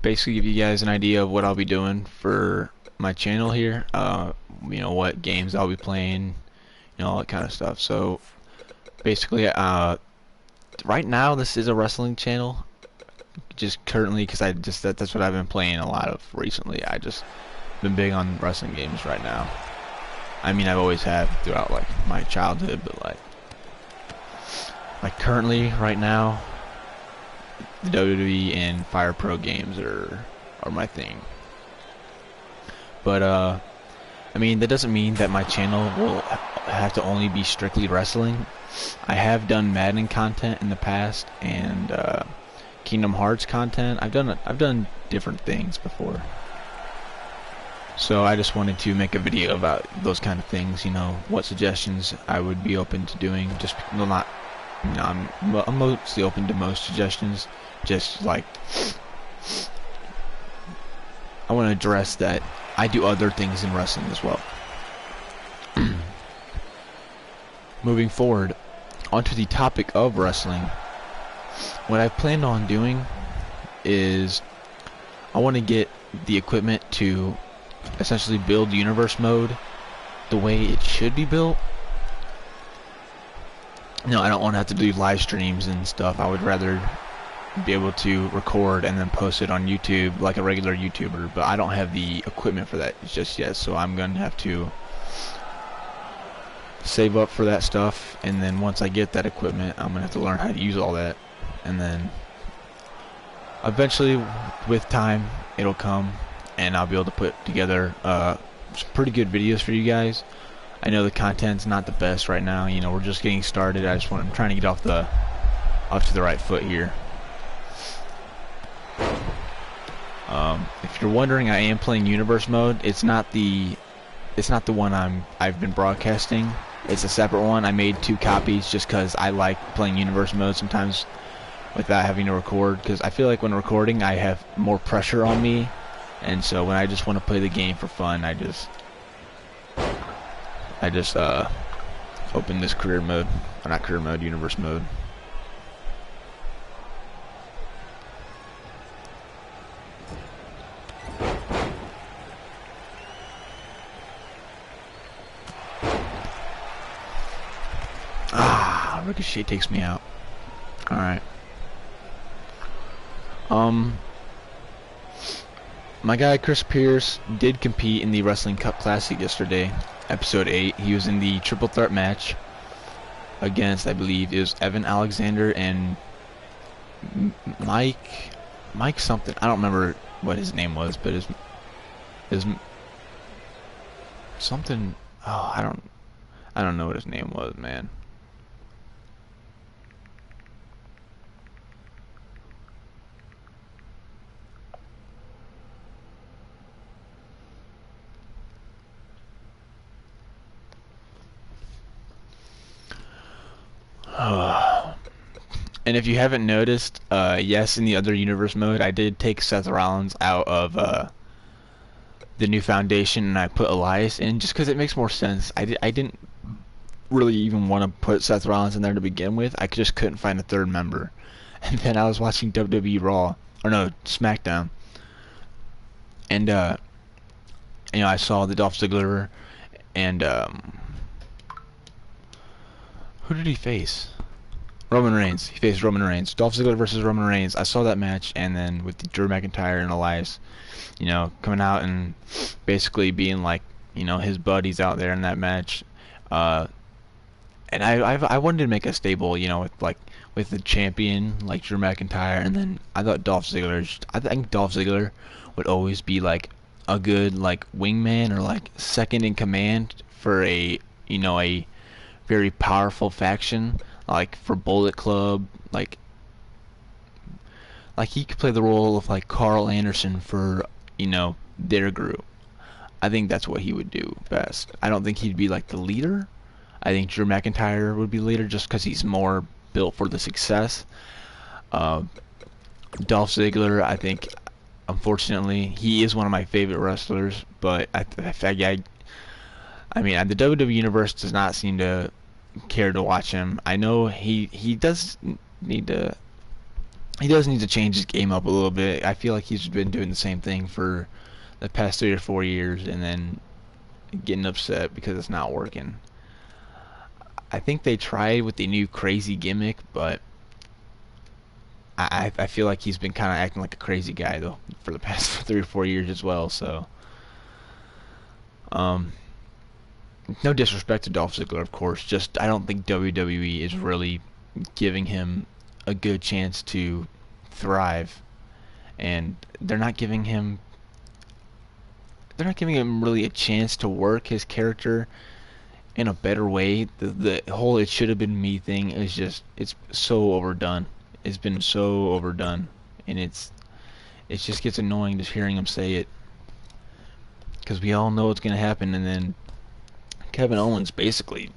basically give you guys an idea of what I'll be doing for my channel here. What games I'll be playing, all that kind of stuff. So basically, right now this is a wrestling channel. Just currently, because that's what I've been playing a lot of recently. I just been big on wrestling games right now. I mean, I've always had throughout like my childhood, but like currently right now, the WWE and Fire Pro games are my thing. But I mean, that doesn't mean that my channel will have to only be strictly wrestling. I have done Madden content in the past and Kingdom Hearts content. I've done different things before. So I just wanted to make a video about those kind of things. What suggestions I would be open to doing. Just not. I'm mostly open to most suggestions. Just like I want to address that I do other things in wrestling as well. Moving forward, onto the topic of wrestling, what I planned on doing is I want to get the equipment to essentially build universe mode the way it should be built. No, I don't want to have to do live streams and stuff. I would rather be able to record and then post it on YouTube like a regular YouTuber, but I don't have the equipment for that just yet, so I'm going to have to save up for that stuff, and then once I get that equipment, I'm going to have to learn how to use all that, and then eventually, with time, it'll come, and I'll be able to put together some pretty good videos for you guys. I know the content's not the best right now. We're just getting started. I'm trying to get off to the right foot here. If you're wondering, I am playing Universe mode. It's not the one I've been broadcasting. It's a separate one. I made 2 copies just because I like playing Universe mode sometimes without having to record. Because I feel like when recording, I have more pressure on me, and so when I just want to play the game for fun, I just open this career mode, or not career mode, Universe mode. Ricochet takes me out. Alright. My guy Chris Pierce did compete in the Wrestling Cup Classic yesterday, episode 8. He was in the triple threat match against, I believe, it was Evan Alexander and Mike something. I don't remember what his name was, but his something. Oh, I don't know what his name was, man. And if you haven't noticed, yes, in the other universe mode, I did take Seth Rollins out of the new foundation, and I put Elias in just because it makes more sense. I didn't really even want to put Seth Rollins in there to begin with. I just couldn't find a third member. And then I was watching WWE Raw, or no, SmackDown, and I saw the Dolph Ziggler, and who did he face? Roman Reigns. He faced Roman Reigns. Dolph Ziggler versus Roman Reigns. I saw that match, and then with Drew McIntyre and Elias, coming out and basically being like, his buddies out there in that match. And I wanted to make a stable, with the champion like Drew McIntyre, and then I thought I think Dolph Ziggler would always be like a good like wingman or like second in command for a very powerful faction. Like for Bullet Club, like he could play the role of like Carl Anderson for their group. I think that's what he would do best. I don't think he'd be like the leader. I think Drew McIntyre would be the leader just because he's more built for the success. Dolph Ziggler, I think, unfortunately, he is one of my favorite wrestlers, but I mean, the WWE universe does not seem to care to watch him. I know he does need to he does need to change his game up a little bit. I feel like he's been doing the same thing for the past 3 or 4 years, and then getting upset because it's not working. I think they tried with the new crazy gimmick, but I feel like he's been kind of acting like a crazy guy though for the past 3 or 4 years as well. So, um, no disrespect to Dolph Ziggler, of course. Just I don't think WWE is really giving him a good chance to thrive, and they're not giving him really a chance to work his character in a better way. The whole "it should have been me" thing is just it's so overdone. It's been so overdone, and it just gets annoying just hearing him say it because we all know what's gonna happen, and then Kevin Owens basically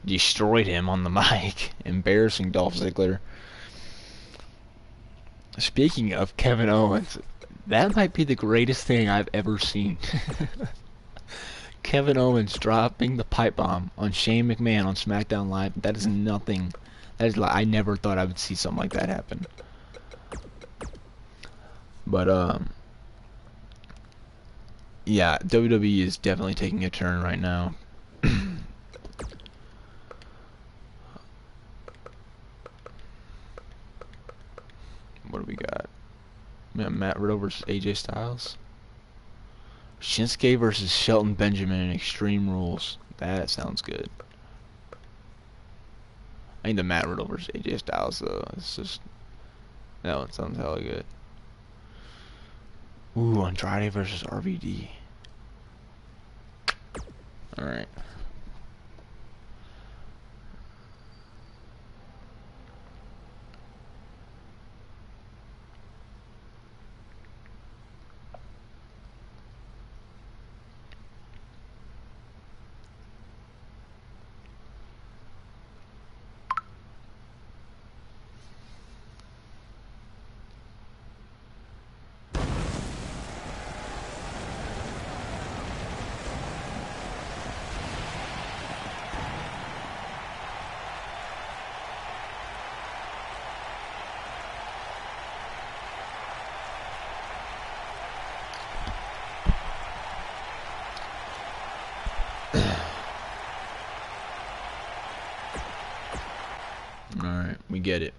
destroyed him on the mic, embarrassing Dolph Ziggler. Speaking of Kevin Owens, that might be the greatest thing I've ever seen. Kevin Owens dropping the pipe bomb on Shane McMahon on SmackDown Live. That is nothing. That is like I never thought I would see something like that happen. But yeah, WWE is definitely taking a turn right now. What do we got? Matt Riddle versus AJ Styles. Shinsuke versus Shelton Benjamin in Extreme Rules. That sounds good. I think the Matt Riddle versus AJ Styles though. It's just that one sounds hella good. Ooh, Andrade versus RVD. All right. Alright, we get it.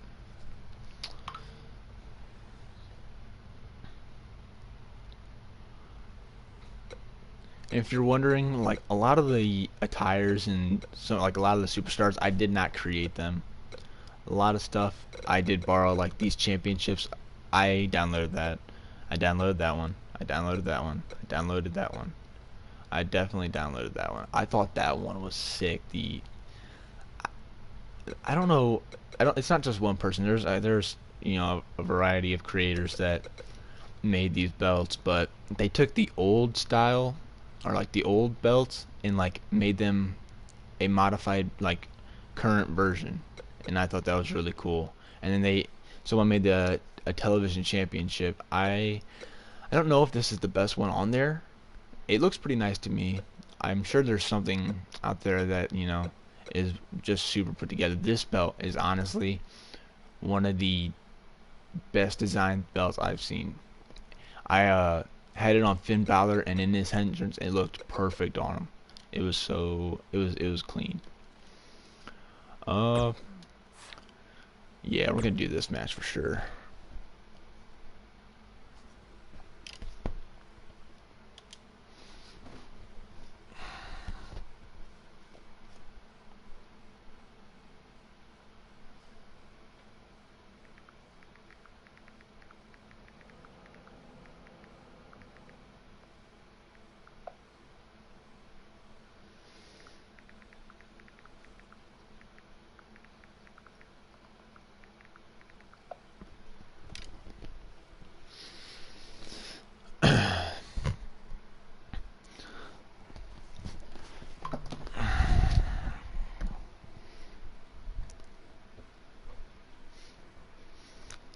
And if you're wondering, like a lot of the attires and so like a lot of the superstars, I did not create them. A lot of stuff I did borrow, like these championships. I downloaded that. I downloaded that one. I downloaded that one. I downloaded that one. I definitely downloaded that one. I thought that one was sick. I don't know. I don't. It's not just one person. There's you know a variety of creators that made these belts, but they took the old style or like the old belts and like made them a modified like current version, and I thought that was really cool. And then someone made a television championship. I don't know if this is the best one on there. It looks pretty nice to me. I'm sure there's something out there that is just super put together. This belt is honestly one of the best designed belts I've seen. I had it on Finn Balor, and in his entrance, it looked perfect on him. It was clean. Uh, yeah, we're gonna do this match for sure.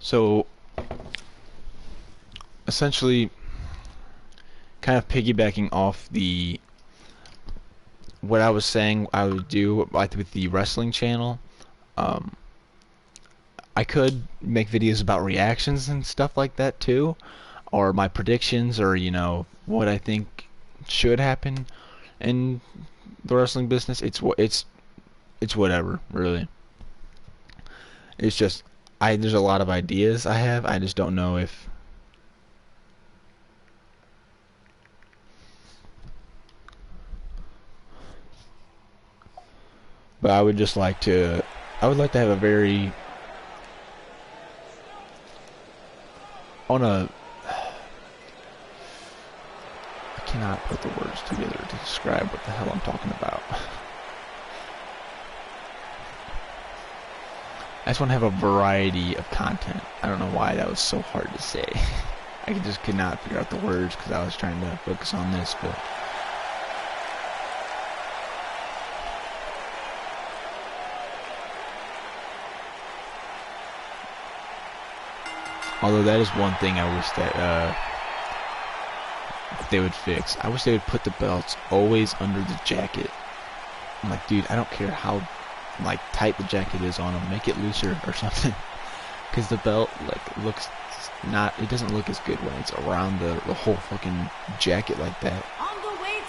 So essentially, kind of piggybacking off what I was saying I would do like with the wrestling channel. Um, I could make videos about reactions and stuff like that too, or my predictions, or what I think should happen in the wrestling business. It's whatever, really. It's just there's a lot of ideas I have. I just don't know if but I would just like to I would like to have a very on a I cannot put the words together to describe what the hell I'm talking about. I just want to have a variety of content. I don't know why that was so hard to say. I just could not figure out the words because I was trying to focus on this, but although that is one thing I wish that they would fix. I wish they would put the belts always under the jacket. I'm like, dude, I don't care how like tight the jacket is on them. Make it looser or something. Because the belt looks it doesn't look as good when it's around the whole fucking jacket like that.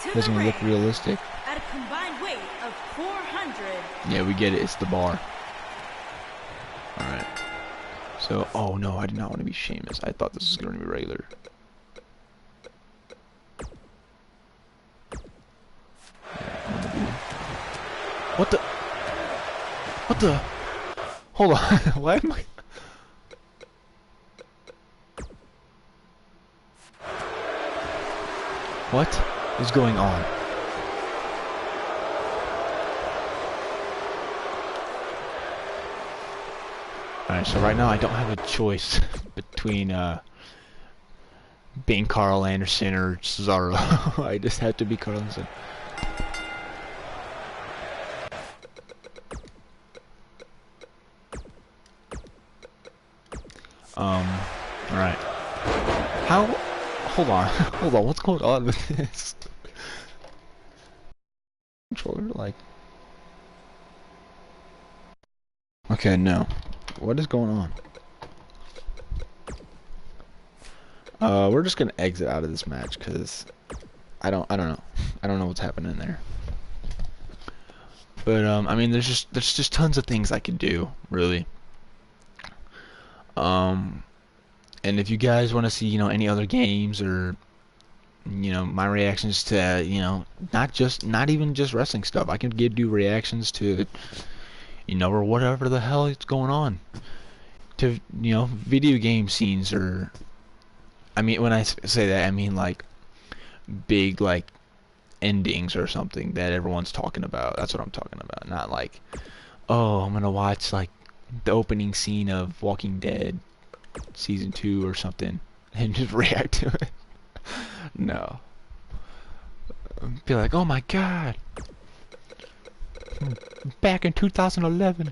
It doesn't even look realistic. At a combined weight of 400. Yeah, we get it. It's the bar. Alright. So, oh no, I did not want to be Sheamus. I thought this was going to be regular. What the? What the? Hold on. Why am I? What is going on? Alright, so right now I don't have a choice between being Carl Anderson or Cesaro. I just have to be Carl Anderson. Alright. How? Hold on. Hold on, what's going on with this? Controller, like... Okay, no. What is going on? We're just gonna exit out of this match, because... I don't know. I don't know what's happening there. But, I mean, there's just tons of things I could do, really. And if you guys want to see, any other games or, my reactions to, not even just wrestling stuff. I can do reactions to, or whatever the hell is going on. To, video game scenes or, I mean, when I say that, I mean, like, big, like, endings or something that everyone's talking about. That's what I'm talking about. Not like, oh, I'm gonna watch, like, the opening scene of Walking Dead season 2 or something and just react to it. No. Be like, oh my god, back in 2011.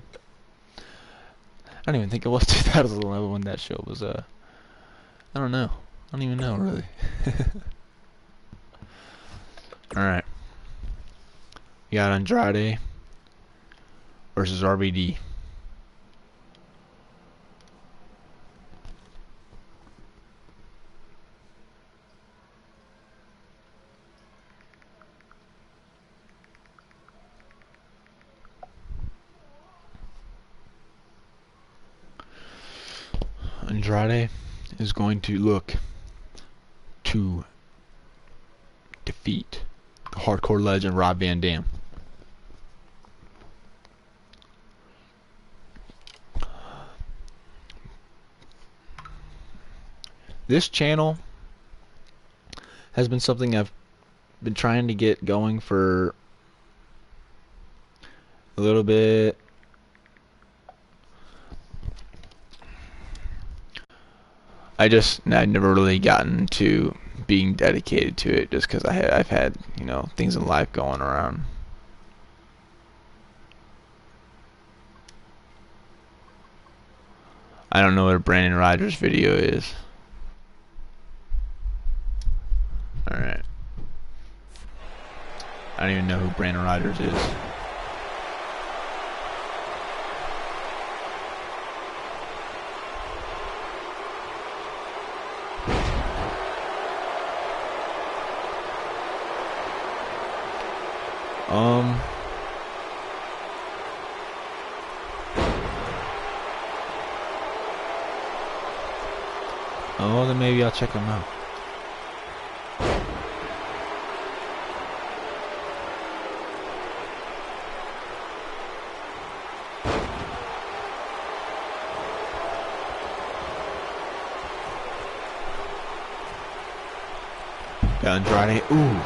I don't even think it was 2011 when that show was I don't know. I don't even know really. Alright. We got Andrade versus RVD. Andrade is going to look to defeat the hardcore legend Rob Van Dam. This channel has been something I've been trying to get going for a little bit. I've never really gotten to being dedicated to it just because I've had, things in life going around. I don't know what a Brandon Rogers video is. Alright. I don't even know who Brandon Rogers is. Um. Oh, then maybe I'll check them out. Got Andrade. Ooh.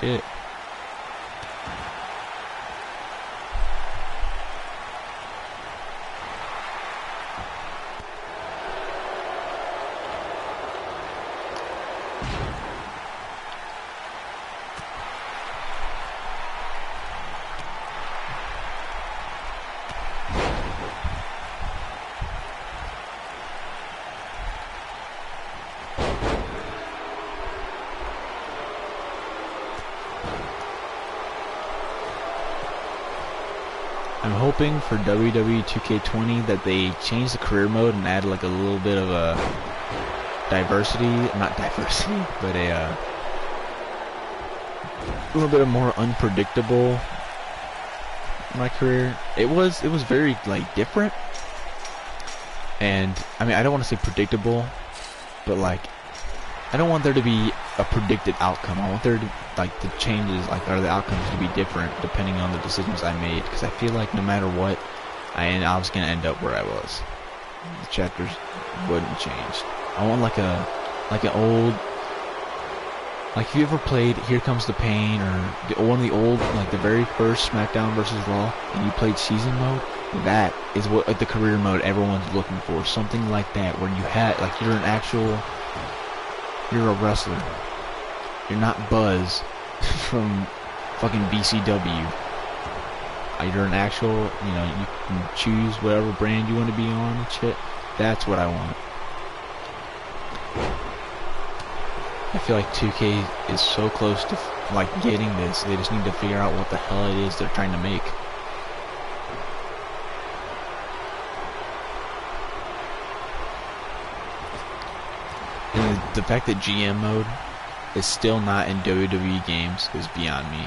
Shit. I'm hoping for WWE 2K20 that they change the career mode and add like a little bit of a diversity, not diversity, but a little bit of more unpredictable in my career. It was very like different, and I mean I don't want to say predictable, but like I don't want there to be a predicted outcome. I want there to, like, the changes, like, or the outcomes to be different depending on the decisions I made. Because I feel like no matter what, I was going to end up where I was. The chapters wouldn't change. I want like an old, like if you ever played Here Comes the Pain or one of the old, like the very first SmackDown vs. Raw, and you played season mode, that is what the career mode everyone's looking for. Something like that where you had, like, you're a wrestler. You're not Buzz from fucking BCW. You're an actual, you know, you can choose whatever brand you want to be on and shit. That's what I want. I feel like 2K is so close to, like, getting this. They just need to figure out what the hell it is they're trying to make. And the fact that GM mode is still not in WWE games is beyond me.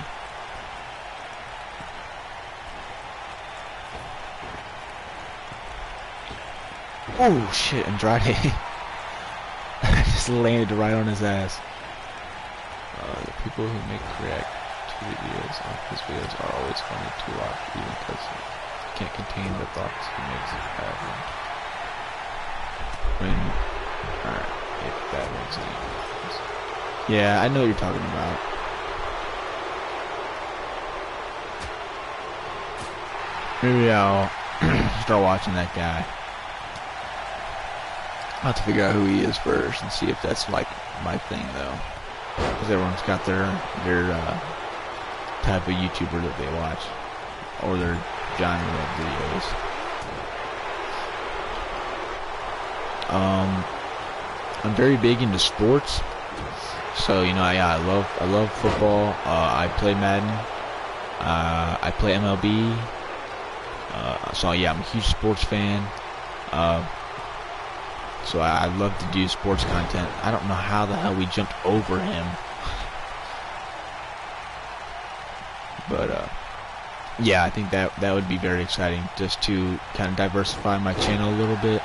Oh shit, Andrade. I just landed right on his ass. The people who make correct videos on his videos are always funny to watch, even because he can't contain the thoughts he makes happen. Alright, if that makes any sense. Yeah, I know what you're talking about. Maybe I'll start watching that guy. I'll have to figure out who he is first and see if that's like my thing though. Because everyone's got their type of YouTuber that they watch. Or their genre of videos. I'm very big into sports. So, you know, I love football. I play Madden. I play MLB. So yeah, I'm a huge sports fan. So I love to do sports content. I don't know how the hell we jumped over him. But yeah, I think that would be very exciting, just to kind of diversify my channel a little bit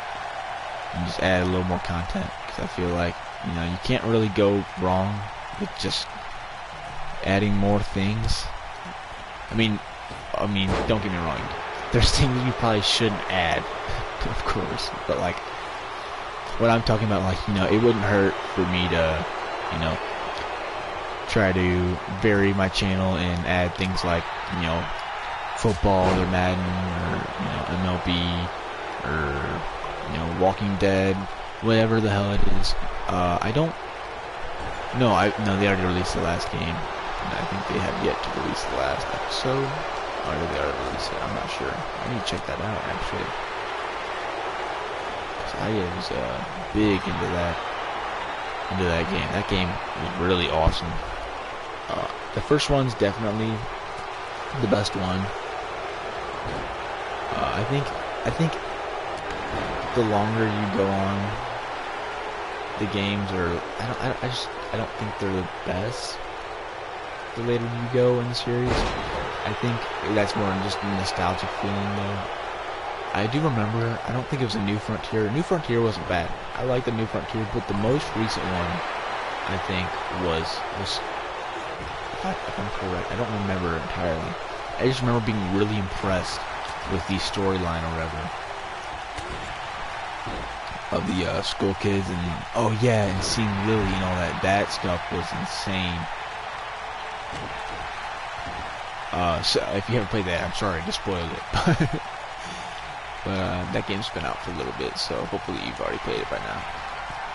and just add a little more content, because I feel like, you know, you can't really go wrong with just adding more things. I mean, don't get me wrong. There's things you probably shouldn't add, of course, but like, what I'm talking about, like, you know, it wouldn't hurt for me to, you know, try to vary my channel and add things like, you know, football or Madden or, you know, MLB or, you know, Walking Dead, whatever the hell it is. I don't, no, they already released the last game, and I think they have yet to release the last episode, or did they already release it? I'm not sure. I need to check that out, actually. I was big into that game. That game was really awesome. The first one's definitely the best one. I think the longer you go on, the games are. I don't think they're the best. The later you go in the series, I think that's more than just a nostalgic feeling though. I do remember, I don't think it was a New Frontier. New Frontier wasn't bad. I like the New Frontier, but the most recent one, I think, was if I'm correct, I don't remember entirely. I just remember being really impressed with the storyline or whatever of the school kids, and oh yeah, and seeing Lily and all that. That stuff was insane. So if you haven't played that, I'm sorry to spoil it. But that game's been out for a little bit, so hopefully you've already played it by now.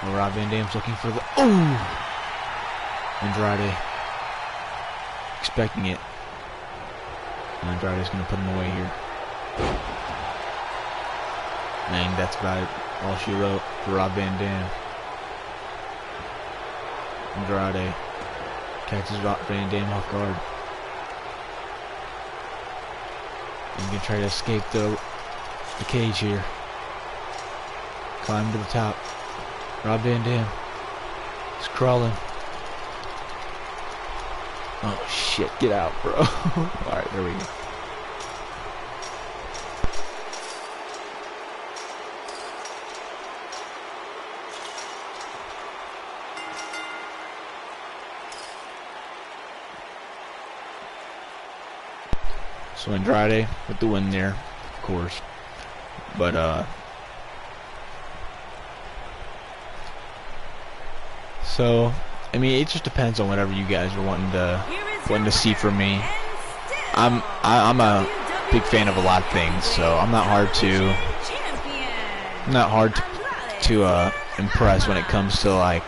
And Rob Van Dam's looking for the Andrade, expecting it. And Andrade's gonna put him away here. And that's about it. All she wrote for Rob Van Dam. Andrade catches Rob Van Dam off guard. And gonna try to escape the cage here. Climb to the top. Rob Van Dam is crawling. Oh shit, get out, bro. Alright, there we go. So Andrade with the win there, of course. But so I mean, it just depends on whatever you guys are wanting to see from me. I'm a big fan of a lot of things, so I'm not hard to impress when it comes to like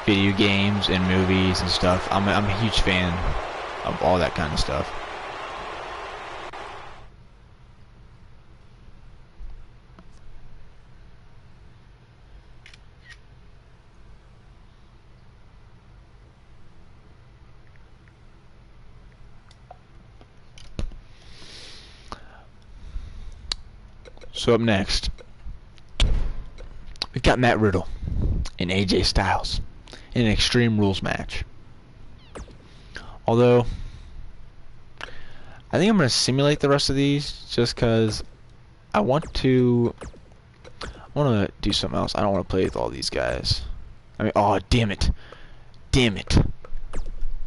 video games and movies and stuff. I'm a huge fan of all that kind of stuff. So up next, we've got Matt Riddle and AJ Styles in an Extreme Rules match. Although, I think I'm going to simulate the rest of these just because I want to do something else. I don't want to play with all these guys. I mean, oh, damn it. Damn it.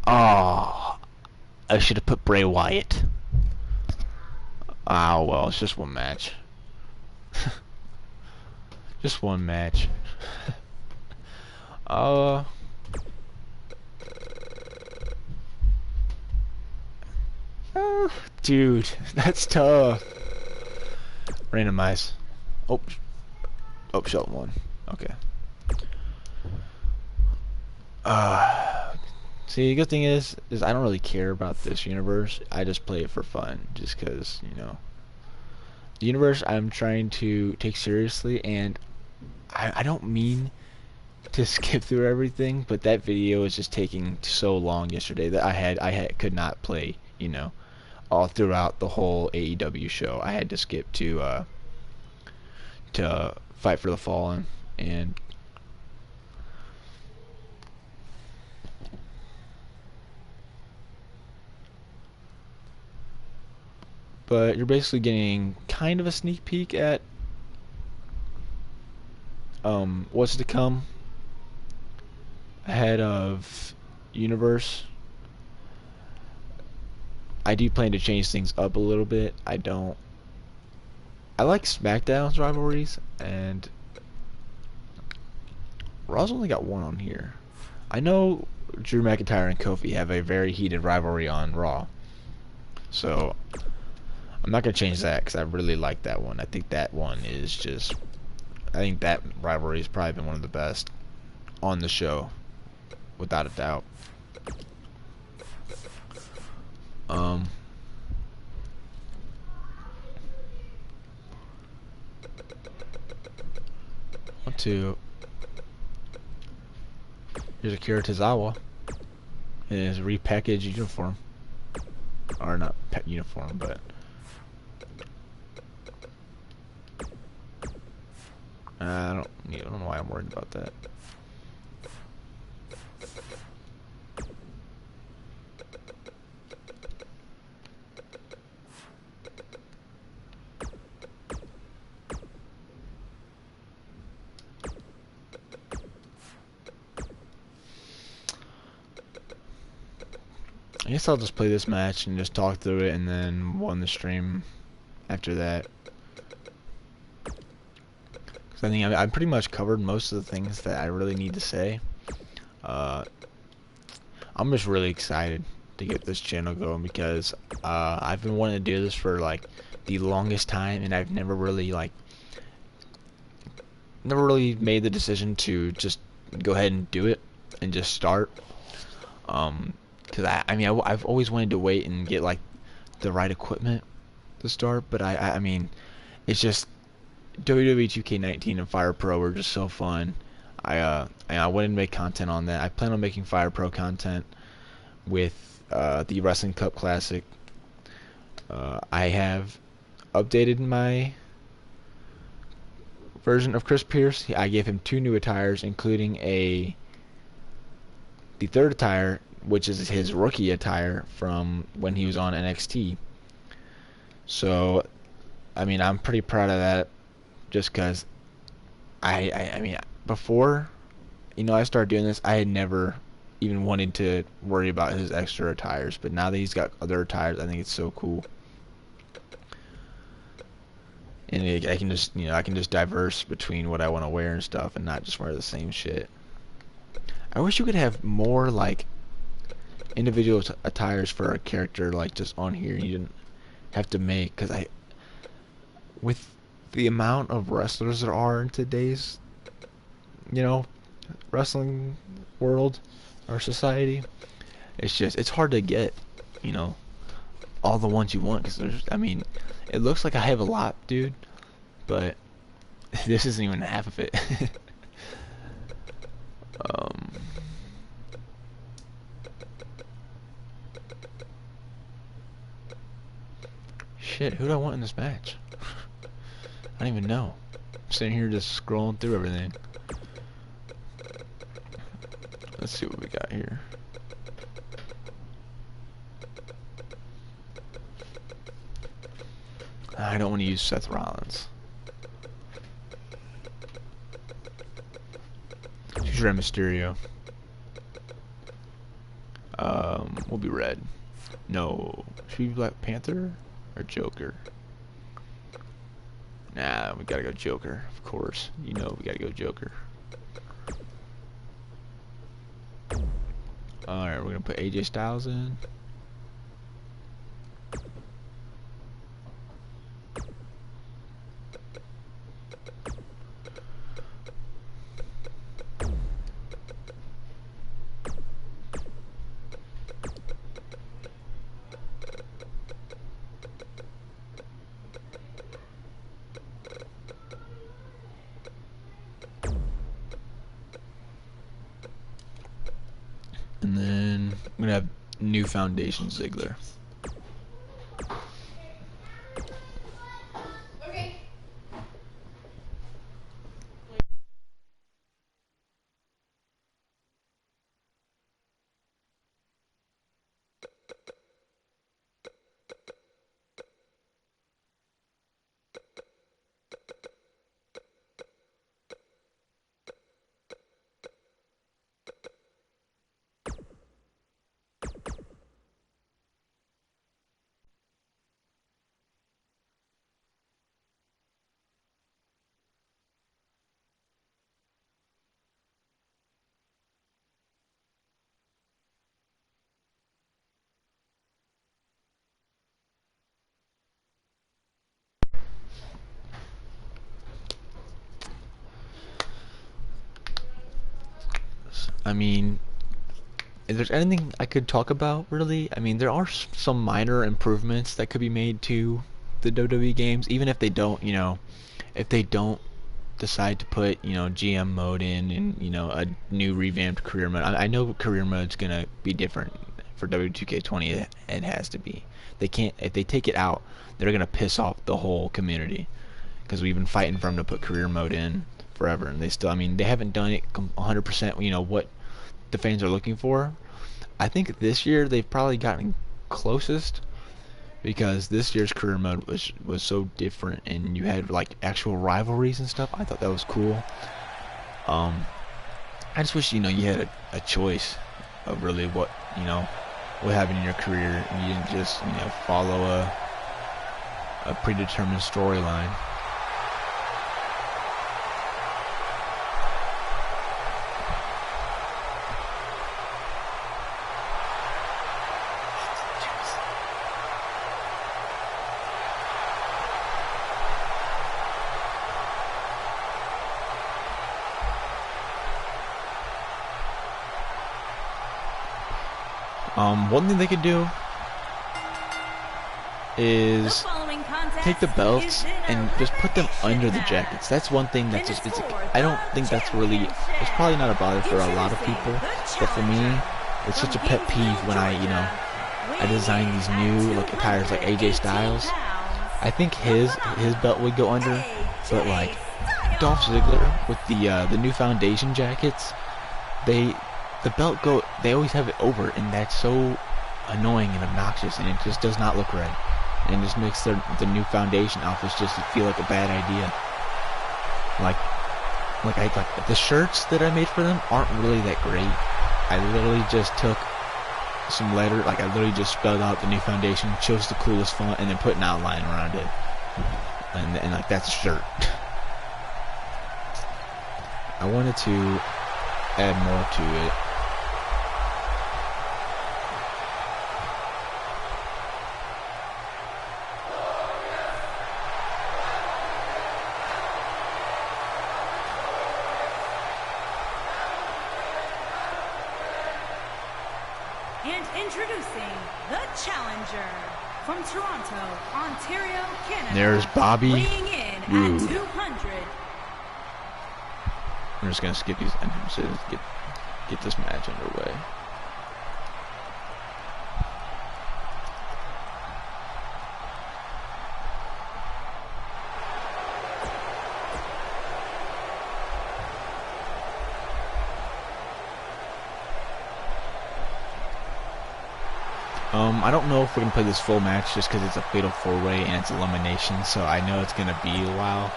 Oh, I should have put Bray Wyatt. Oh, well, it's just one match. Just one match. Dude, that's tough. Randomize. Oh, Shelton won. Okay. See, the good thing is I don't really care about this universe. I just play it for fun, just because, you know. The universe I'm trying to take seriously, and I don't mean to skip through everything, but that video was just taking so long yesterday that I could not play, you know, all throughout the whole AEW show. I had to skip to Fight for the Fallen, and but you're basically getting kind of a sneak peek at what's to come ahead of Universe. I do plan to change things up a little bit. I like SmackDown's rivalries, and Raw's only got one on here. I know Drew McIntyre and Kofi have a very heated rivalry on Raw, so I'm not going to change that because I really like that one. I think that one is just... I think that rivalry has probably been one of the best on the show, without a doubt. to here's Akira Tozawa in his repackaged uniform, or not pet uniform, but I don't know why I'm worried about that. I guess I'll just play this match and just talk through it and then won the stream after that. Because I think I pretty much covered most of the things that I really need to say. I'm just really excited to get this channel going because I've been wanting to do this for like the longest time, and I've never really made the decision to just go ahead and do it and just start. Because I've always wanted to wait and get like the right equipment to start, but I mean, it's just WWE 2K19 and Fire Pro are just so fun. I wanted to make content on that. I plan on making Fire Pro content with the Wrestling Cup Classic. I have updated my version of Chris Pierce. I gave him 2 new attires, including the third attire, which is his rookie attire from when he was on NXT. So, I mean, I'm pretty proud of that, just because I mean, before, I started doing this, I had never even wanted to worry about his extra attires, but now that he's got other attires, I think it's so cool. And I can just diverse between what I want to wear and stuff, and not just wear the same shit. I wish you could have more like individual attires for a character, like just on here. You didn't have to make, because with the amount of wrestlers there are in today's, wrestling world or society, it's hard to get, all the ones you want, because I mean, it looks like I have a lot, dude, but this isn't even half of it. Shit, who do I want in this match? I don't even know. I'm sitting here just scrolling through everything. Let's see what we got here. I don't want to use Seth Rollins. Choose Rey Mysterio. We'll be red. No. Should we be Black Panther or Joker? Nah, we gotta go Joker, of course. We gotta go Joker. Alright, we're gonna put AJ Styles in. And then I'm gonna have new Foundation Ziggler. I mean, if there's anything I could talk about, really, I mean, there are some minor improvements that could be made to the WWE games, even if they don't, if they don't decide to put, you know, GM mode in and, you know, a new revamped career mode. I know career mode's gonna be different for W2K20. It has to be. They can't, if they take it out, they're gonna piss off the whole community, because we've been fighting for them to put career mode in forever, and they still, I mean, they haven't done it 100%, you know, what the fans are looking for. I think this year they've probably gotten closest, because this year's career mode was so different, and you had like actual rivalries and stuff. I thought that was cool. I just wish, you know, you had a choice of really what, you know, what happened in your career, and you didn't just, you know, follow a predetermined storyline. One thing they could do is take the belts and just put them under the jackets. That's one thing that just, I don't think that's really, it's probably not a bother for a lot of people, but for me, it's such a pet peeve when I design these new like attires like AJ Styles. I think his belt would go under, but like Dolph Ziggler with the new foundation jackets, the belt they always have it over, and that's so annoying and obnoxious, and it just does not look right, and it just makes the new foundation outfits just feel like a bad idea. Like the shirts that I made for them aren't really that great. I literally just took some letter, like I literally just spelled out the new foundation, chose the coolest font, and then put an outline around it, and like that's a shirt. I wanted to add more to it. And introducing the challenger from Toronto, Ontario, Canada. There's Bobby weighing in Roode. at 200. I'm just gonna skip these entrances, get this match underway. I don't know if we're gonna play this full match just because it's a fatal 4-way and it's elimination, so I know it's gonna be a while.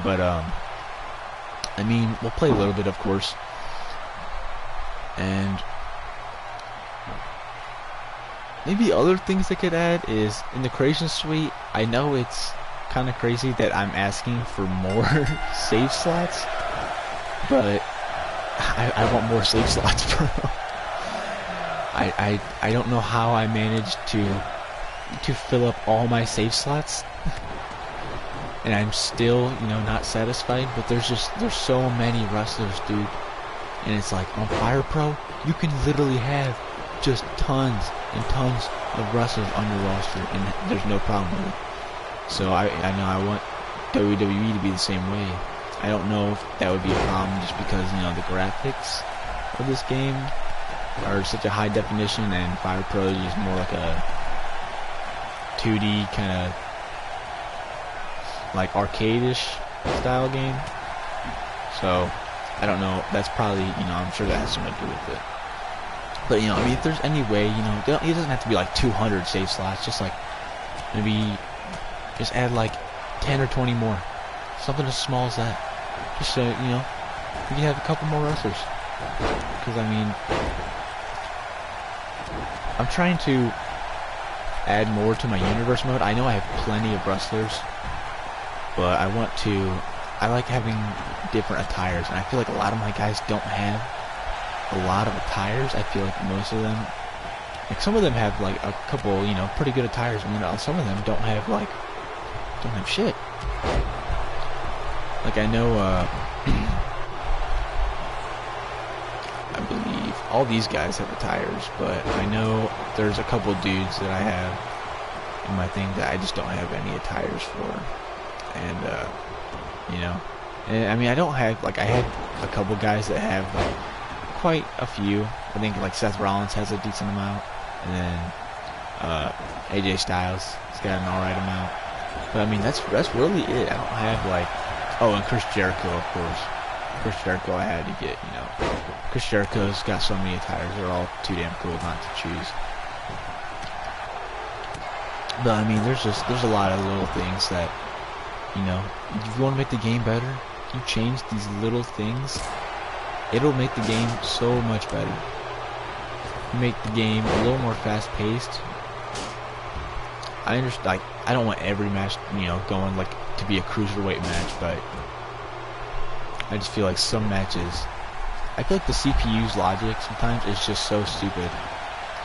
But I mean, we'll play a little bit, of course. And maybe other things they could add is in the creation suite. I know it's kind of crazy that I'm asking for more save slots, but I want more save slots, bro. I don't know how I managed to fill up all my save slots, and I'm still, you know, not satisfied. But there's so many wrestlers, dude, and it's like on Fire Pro you can literally have just tons and tons of wrestlers on your roster, and there's no problem with it. So I know I want WWE to be the same way. I don't know if that would be a problem just because, you know, the graphics of this game are such a high definition, and Fire Pro is just more like a 2D kind of like arcade-ish style game. So I don't know. That's probably, you know, I'm sure that has something to do with it. But, you know, I mean, if there's any way, you know, it doesn't have to be like 200 save slots. Just like maybe just add like 10 or 20 more, something as small as that. Just so, you know, we can have a couple more wrestlers. Because I mean, I'm trying to add more to my universe mode. I know I have plenty of wrestlers, but I like having different attires, and I feel like a lot of my guys don't have a lot of attires. I feel like most of them, like some of them have like a couple, you know, pretty good attires, and then some of them don't have shit. Like I know, I believe all these guys have attires, but I know there's a couple dudes that I have in my thing that I just don't have any attires for. and you know, and, I mean, I don't have like I had a couple guys that have like quite a few. I think like Seth Rollins has a decent amount, and then AJ Styles has got an alright amount. But I mean, that's really it. I don't have like, oh, and Chris Jericho, of course. Chris Jericho I had to get, you know. Chris Jericho's got so many attires, they're all too damn cool not to choose. But I mean, there's a lot of little things that, you know, if you want to make the game better, you change these little things, it'll make the game so much better. You make the game a little more fast-paced. I understand, like, I don't want every match, you know, going like to be a cruiserweight match, but I just feel like some matches, I feel like the CPU's logic sometimes is just so stupid.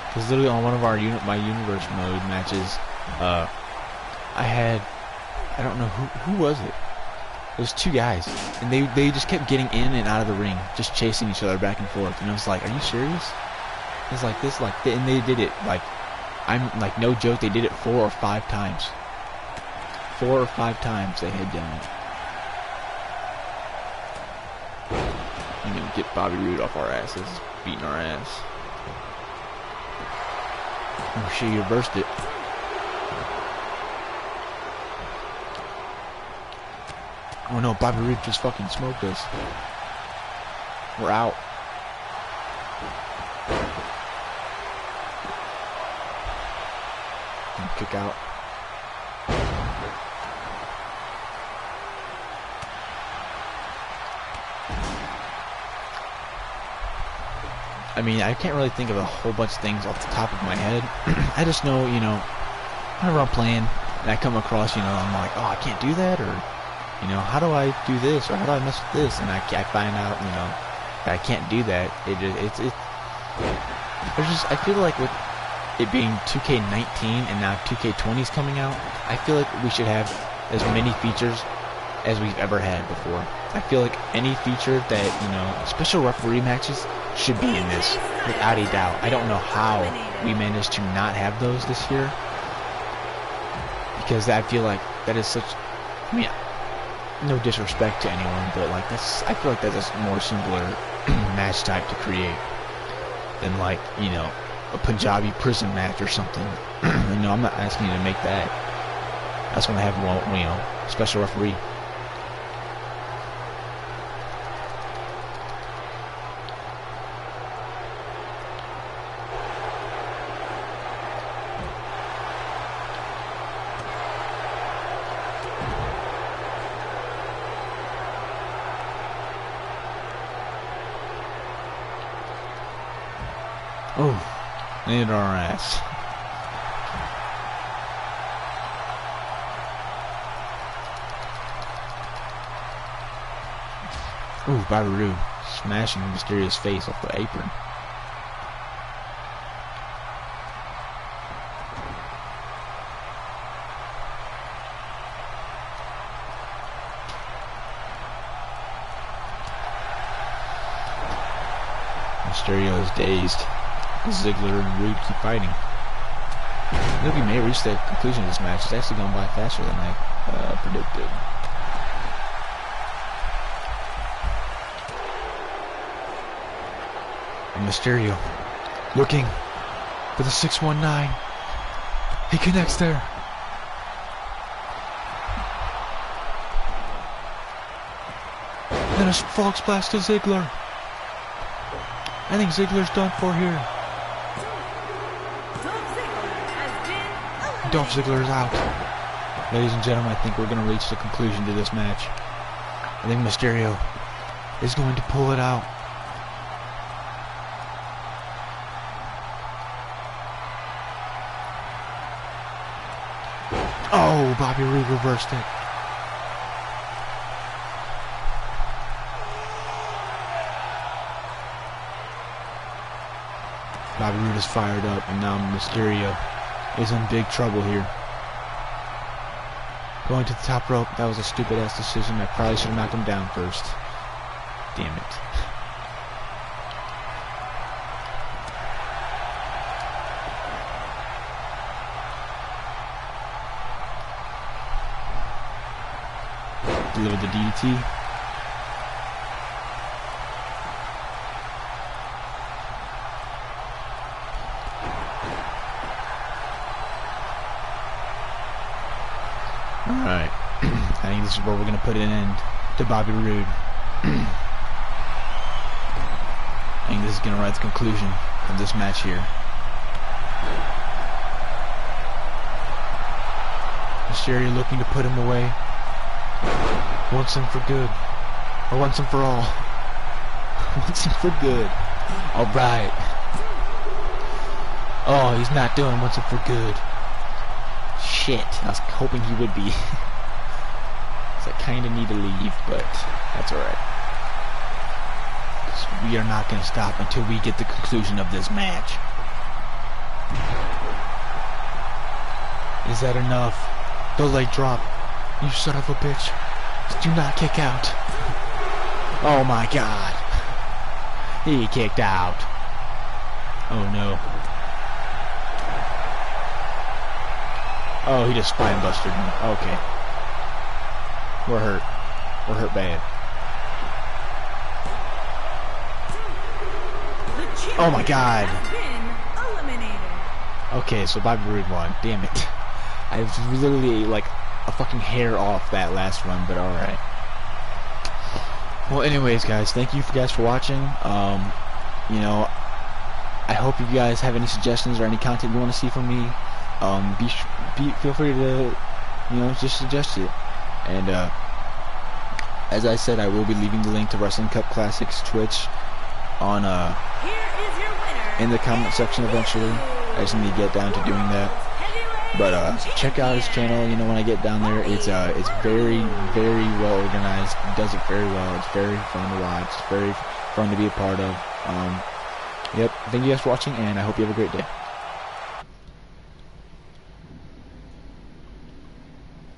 Because literally on one of our my universe mode matches, I don't know who was it. It was two guys, and they just kept getting in and out of the ring, just chasing each other back and forth. And I was like, are you serious? It's like this, like, and they did it like, I'm like, no joke, they did it 4 or 5 times. 4 or 5 times they had done it. I'm gonna get Bobby Roode off our asses, beating our ass. Oh shit, you reversed it. Oh no, Bobby Roode just fucking smoked us. We're out. And kick out. I mean, I can't really think of a whole bunch of things off the top of my head. I just know, you know, whenever I'm playing and I come across, you know, I'm like, oh, I can't do that, or, you know, how do I do this, or how do I mess with this? And I find out, you know, that I can't do that. There's just, I feel like with it being 2K19 and now 2K20 is coming out, I feel like we should have as many features as we've ever had before. I feel like any feature that, you know, special referee matches should be in this, without a doubt. I don't know how we managed to not have those this year, because I feel like that is such, I mean, no disrespect to anyone, but like I feel like that's a more simpler match type to create than, like, you know, a Punjabi prison match or something. You know, I'm not asking you to make that. I just want to have one, you know, special referee. Oh, landed on our ass. Ooh, Bobby Roode smashing Mysterious face off the apron. Mysterio is dazed. Ziggler and Roode keep fighting. I think we may reach the conclusion of this match. It's actually gone by faster than I predicted. And Mysterio looking for the 619. He connects there. Then a frog splash to Ziggler. I think Ziggler's done for here. Dolph Ziggler is out. Ladies and gentlemen, I think we're going to reach the conclusion to this match. I think Mysterio is going to pull it out. Oh, Bobby Roode reversed it. Bobby Roode is fired up, and now Mysterio is in big trouble here. Going to the top rope. That was a stupid ass decision. I probably should have knocked him down first. Damn it. deliver the DDT. Alright. I think this is where we're going to put an end to Bobby Roode. I think this is going to write the conclusion of this match here. Mysterio looking to put him away. Once and for good. Or once and for all. Once and for good. Alright. Oh, he's not doing once and for good. Shit. I was hoping he would be. So I kinda need to leave, but that's alright. We are not gonna stop until we get the conclusion of this match. Is that enough? The leg drop. You son of a bitch. Do not kick out. Oh my god. He kicked out. Oh no. Oh, he just spine busted me. Okay. We're hurt. We're hurt bad. Oh my god. Okay, so Bobby Roode won. Damn it. I was literally like a fucking hair off that last run, but alright. Well, anyways, guys, thank you guys for watching. You know, I hope if you guys have any suggestions or any content you want to see from me, feel free to, you know, just suggest it. And as I said, I will be leaving the link to Wrestling Cup Classics Twitch on in the comment section eventually. I just need to get down to doing that. But check out his channel. You know, when I get down there, it's very, very well organized. He does it very well. It's very fun to watch. It's very fun to be a part of. Yep. Thank you guys for watching, and I hope you have a great day.